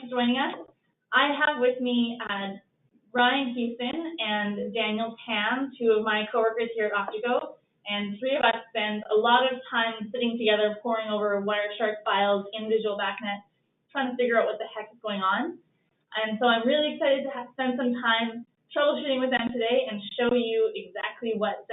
for joining us. I have with me Ryan Houston and Daniel Tam, two of my coworkers here at Optigo, and three of us spend a lot of time sitting together poring over Wireshark files in Visual BACnet, trying to figure out what the heck is going on. And so I'm really excited to spend some time troubleshooting with them today and show you exactly what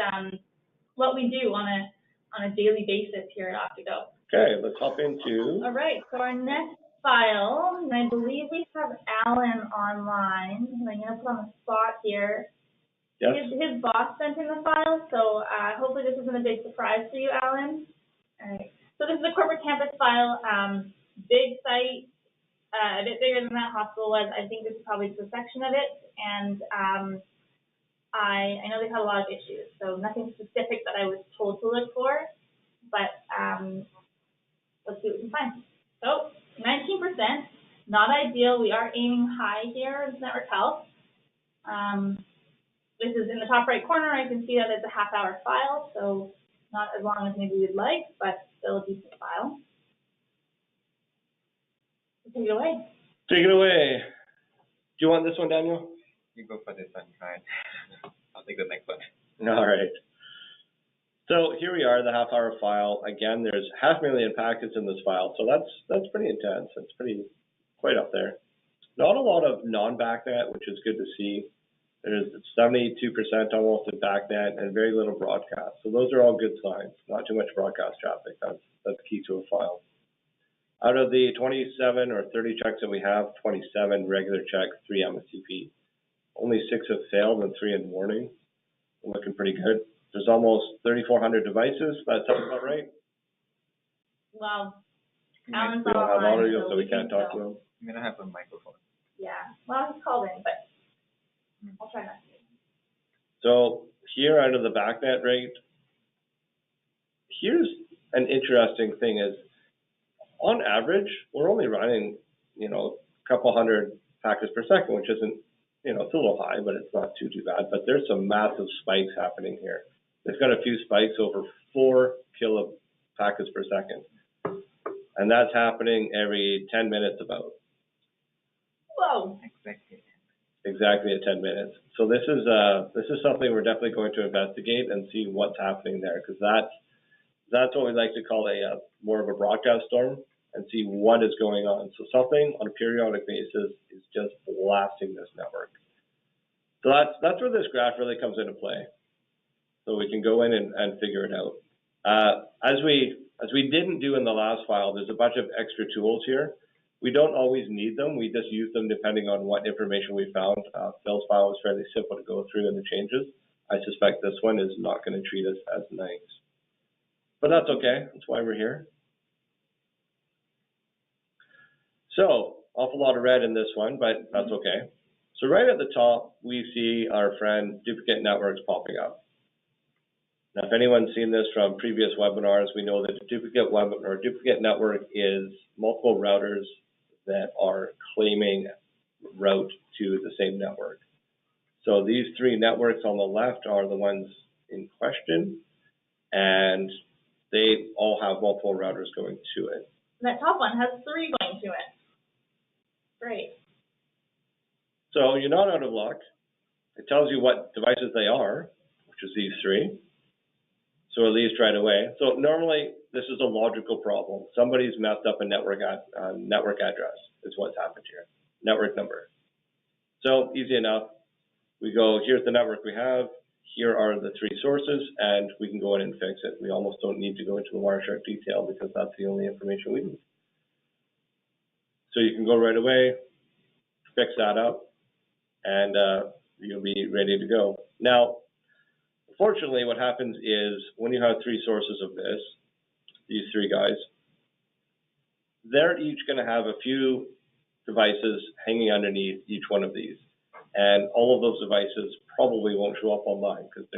we do on a daily basis here at Optigo. Okay, let's hop into. All right, so our next file, and I believe we have Alan online. I'm going to put on the spot here. Yes. His boss sent in the file, so hopefully this isn't a big surprise for you, Alan. All right, so this is a corporate campus file, big site, a bit bigger than that hospital was. I think this is probably just a section of it, and I know they've had a lot of issues, so nothing specific that I was told to look for, but let's see what we can find. So 19%, not ideal. We are aiming high here with network health. This is in the top right corner. I can see that it's a half-hour file, so not as long as maybe we'd like, but still a decent file. Take it away. Take it away. Do you want this one, Daniel? You go for this one, fine. I'll take the next one. All right. So here we are, the half-hour file. Again, there's 500,000 packets in this file, so that's pretty intense. It's quite up there. Not a lot of non-BACnet, which is good to see. There's 72% almost in BACnet and very little broadcast. So those are all good signs. Not too much broadcast traffic. That's key to a file. Out of the 27 or 30 checks that we have, 27 regular checks, 3 MSTP. Only 6 have failed and 3 in warning. Looking pretty good. There's almost 3,400 devices. That sounds about right. Wow. We don't have audio, so we can't talk to him. I'm going to have a microphone. Yeah. Well, he's called in, but I'll try not to. So here out of the BACnet rate, here's an interesting thing is, on average, we're only running, a couple hundred packets per second, which isn't, it's a little high, but it's not too bad. But there's some massive spikes happening here. It's got a few spikes over 4 kilo packets per second. And that's happening every 10 minutes about. Whoa. Exactly at 10 minutes. So this is something we're definitely going to investigate and see what's happening there, because that's what we like to call a more of a broadcast storm, and see what is going on. So something on a periodic basis is just blasting this network. So that's where this graph really comes into play. So we can go in and figure it out. As we didn't do in the last file, there's a bunch of extra tools here. We don't always need them. We just use them depending on what information we found. Phil's file was fairly simple to go through in the changes. I suspect this one is not going to treat us as nice. But that's okay. That's why we're here. So, awful lot of red in this one, but that's okay. So right at the top, we see our friend duplicate networks popping up. Now, if anyone's seen this from previous webinars, we know that a duplicate network is multiple routers that are claiming route to the same network. So these 3 networks on the left are the ones in question, and they all have multiple routers going to it. And that top one has 3 going to it. Great. So you're not out of luck. It tells you what devices they are, which is these 3. So at least right away. So normally this is a logical problem. Somebody's messed up a network address is what's happened here. Network number. So easy enough. We go, here's the network we have. Here are the 3 sources, and we can go in and fix it. We almost don't need to go into the Wireshark detail because that's the only information we need. So you can go right away, fix that up, and you'll be ready to go. Now, unfortunately, what happens is when you have 3 sources of this, these 3 guys, they're each going to have a few devices hanging underneath each one of these. And all of those devices probably won't show up online because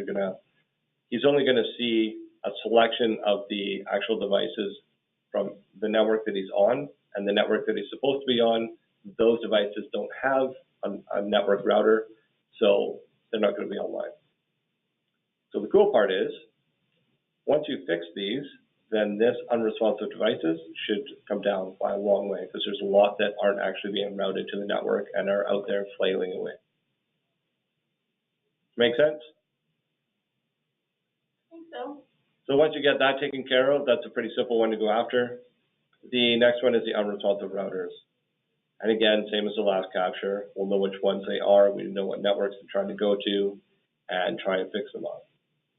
he's only going to see a selection of the actual devices from the network that he's on and the network that he's supposed to be on. Those devices don't have a network router, so they're not going to be online. So the cool part is, once you fix these, then this unresponsive devices should come down by a long way, because there's a lot that aren't actually being routed to the network and are out there flailing away. Make sense? I think so. So once you get that taken care of, that's a pretty simple one to go after. The next one is the unresponsive routers. And again, same as the last capture, we'll know which ones they are, we know what networks they're trying to go to, and try and fix them up.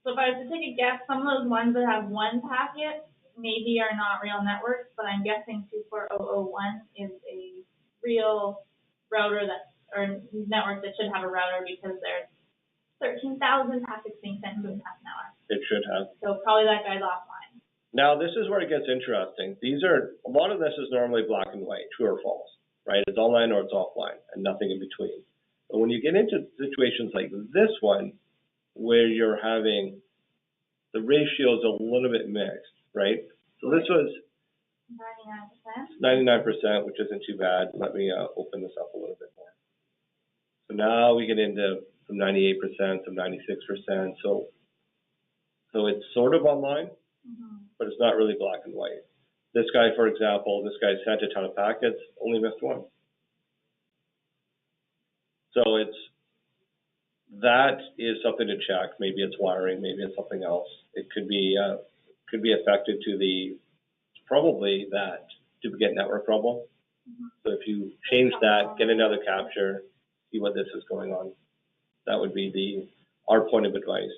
So if I was to take a guess, some of those ones that have one packet maybe are not real networks, but I'm guessing 24001 is a real router or network that should have a router, because there's 13,000 packets being sent to in half an hour. It should have. So probably that guy's offline. Now, this is where it gets interesting. A lot of this is normally black and white, true or false, right? It's online or it's offline, and nothing in between. But when you get into situations like this one, where you're having the ratios a little bit mixed, right? So this was 99%, which isn't too bad. Let me open this up a little bit more. So now we get into some 98%, some 96%. So it's sort of online, but it's not really black and white. This guy, for example, sent a ton of packets, only missed one. So that is something to check. Maybe it's wiring, maybe it's something else. It could be affected to probably that duplicate network problem. So if you change that, get another capture, see what this is going on. That would be our point of advice.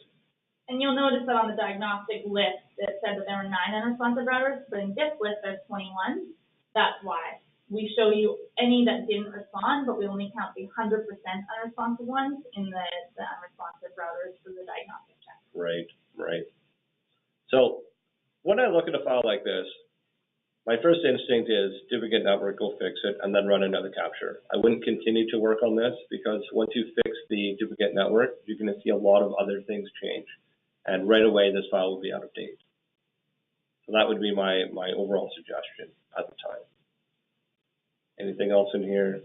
And you'll notice that on the diagnostic list, it said that there were 9 unresponsive routers, but in this list there's 21. That's why. We show you any that didn't respond, but we only count the 100% unresponsive ones in the unresponsive routers for the diagnostic check. Right. So when I look at a file like this, my first instinct is duplicate network, go fix it, and then run another capture. I wouldn't continue to work on this, because once you fix the duplicate network, you're going to see a lot of other things change. And right away, this file will be out of date. So that would be my overall suggestion at the time. Anything else in here?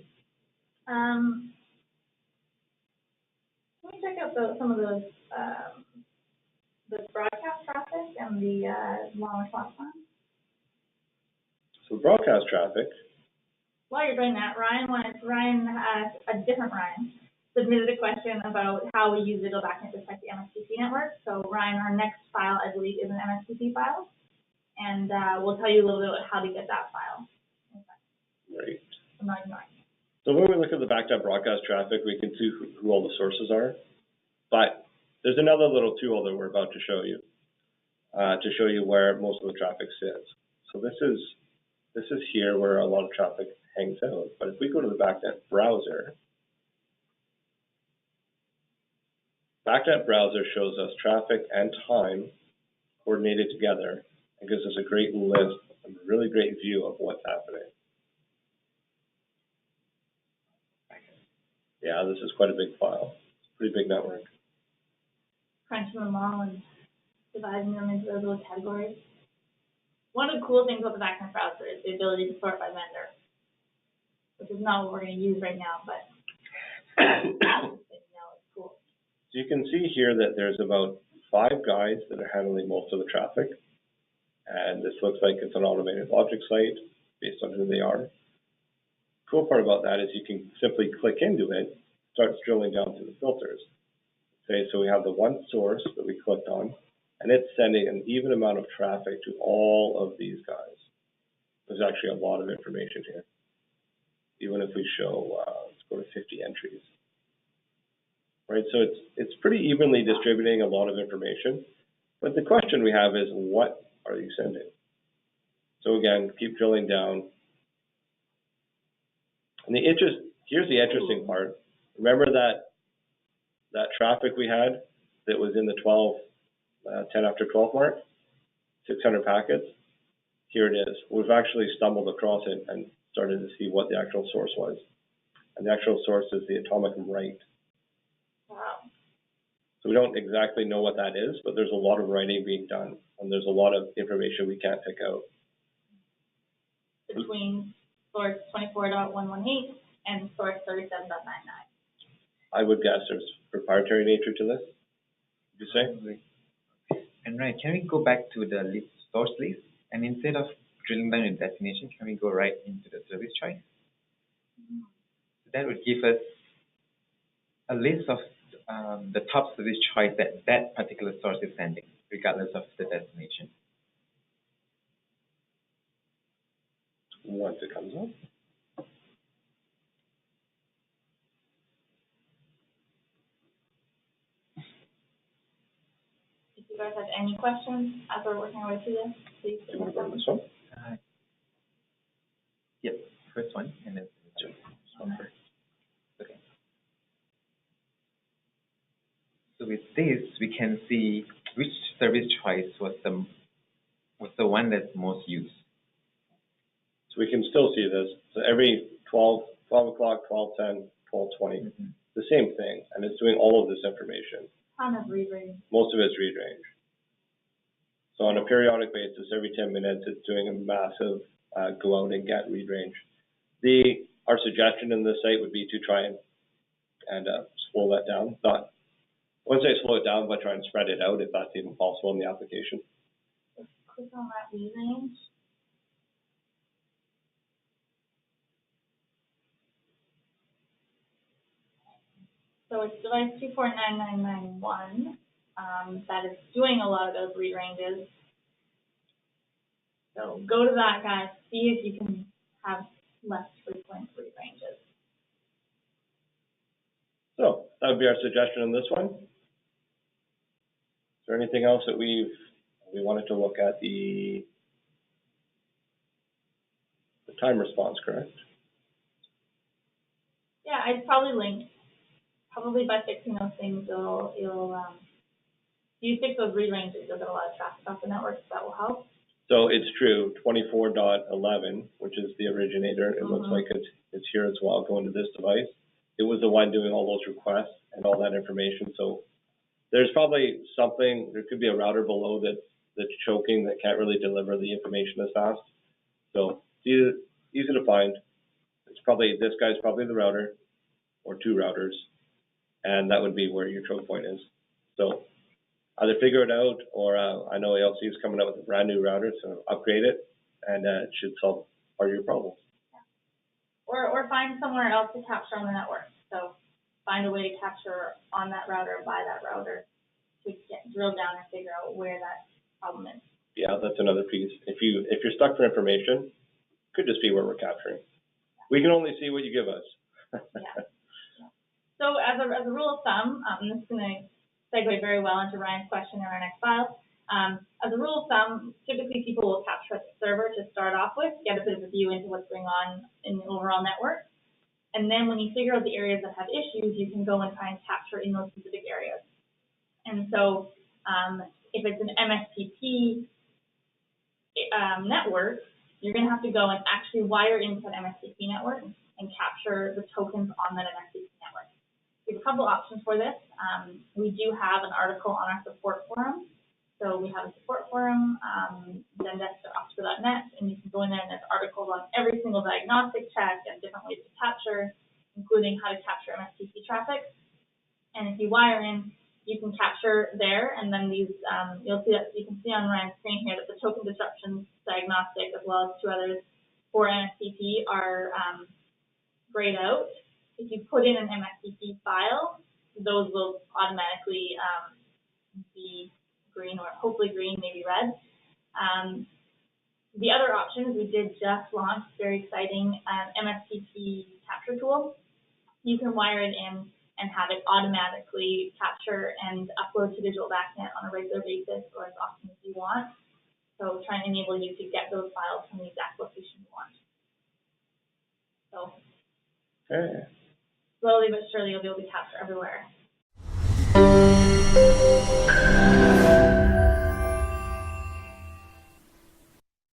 Can we check out some of those, the broadcast traffic and the long response time? So broadcast traffic. While you're doing that, a different Ryan, submitted a question about how we use digital BACnet to protect the MSTP network. So Ryan, our next file, I believe, is an MSTP file, and we'll tell you a little bit about how to get that file. Right. I'm not ignoring it. So when we look at the backed up broadcast traffic, we can see who all the sources are. But there's another little tool that we're about to show you where most of the traffic sits. So this is here where a lot of traffic hangs out. But if we go to the BACnet browser shows us traffic and time coordinated together, and gives us a great list, a really great view of what's happening. Yeah, this is quite a big file. It's a pretty big network. Crunching them all and dividing them into those little categories. One of the cool things about the BACnet browser is the ability to sort by vendor, which is not what we're going to use right now, but it's cool. So you can see here that there's about 5 guys that are handling most of the traffic. And this looks like it's an automated logic site based on who they are. Cool part about that is you can simply click into it, starts drilling down through the filters. Okay, so we have the one source that we clicked on, and it's sending an even amount of traffic to all of these guys. There's actually a lot of information here. Even if we show, let's go to 50 entries. Right, so it's pretty evenly distributing a lot of information. But the question we have is, what are you sending? So again, keep drilling down. And here's the interesting part. Remember that traffic we had that was in the 10 after 12 mark, 600 packets? Here it is. We've actually stumbled across it and started to see what the actual source was. And the actual source is the atomic right. Wow. So we don't exactly know what that is, but there's a lot of writing being done, and there's a lot of information we can't pick out. Between source 24.118 and source 37.99. I would guess there's proprietary nature to this. Would you say? And right, can we go back to the list source list, and instead of drilling down in destination, can we go right into the service choice? So that would give us a list of the top service choice that that particular source is sending, regardless of the destination. Once it comes up. If you guys have any questions as we're working our way through this, please Do you want submit to go to them. this one? Yep, first one, and then this one first. Okay. So with this, we can see which service choice was the one that's most used. So we can still see this. So every 12 o'clock, 12:10, 12:20, the same thing, and it's doing all of this information. Ton of read range. Most of it's read range. So on a periodic basis, every 10 minutes, it's doing a massive go out and get read range. Our suggestion in this site would be to try and slow that down. I wouldn't say slow it down, but try and spread it out if that's even possible in the application. Just click on that read range. So it's device 249991 that is doing a lot of those read ranges. So go to that, guys, see if you can have less frequent read ranges. So that would be our suggestion on this one. Is there anything else that we wanted to look at? The time response, correct? Yeah, I'd probably link. Probably by fixing those things, if you fix those read ranges, you'll get a lot of traffic off the network, so that will help. So it's true, 24.11, which is the originator, it looks like it's here as well, going to this device. It was the one doing all those requests and all that information. So there's probably something, there could be a router below that's choking, that can't really deliver the information as fast. So it's easy to find. It's probably, this guy's probably the router, or two routers, and that would be where your choke point is. So either figure it out, or I know ALC is coming out with a brand new router, so upgrade it, and it should solve part of your problems. Yeah. Or find somewhere else to capture on the network. So find a way to capture on that router, by that router, to drill down and figure out where that problem is. Yeah, that's another piece. If you're stuck for information, could just be where we're capturing. We can only see what you give us. Yeah. So as a rule of thumb, this is going to segue very well into Ryan's question in our next file. As a rule of thumb, typically people will capture the server to start off with, get a bit of a view into what's going on in the overall network. And then when you figure out the areas that have issues, you can go and try and capture in those specific areas. And so if it's an MSTP network, you're going to have to go and actually wire into that MSTP network and capture the tokens on that MSTP network. We have a couple options for this. We do have an article on our support forum. So we have a support forum, zendesk.optigo.net, and you can go in there and there's articles on every single diagnostic check and different ways to capture, including how to capture MSTP traffic. And if you wire in, you can capture there, and then these, you can see on Ryan's screen here that the token disruption diagnostic, as well as two others for MSTP, are grayed out. If you put in an MSTP file, those will automatically be green, or hopefully green, maybe red. The other option is we did just launch, very exciting, MSTP capture tool. You can wire it in and have it automatically capture and upload to digital BACnet on a regular basis, or as often as you want. So try and enable you to get those files from the exact location you want. So slowly but surely you'll be able to capture everywhere.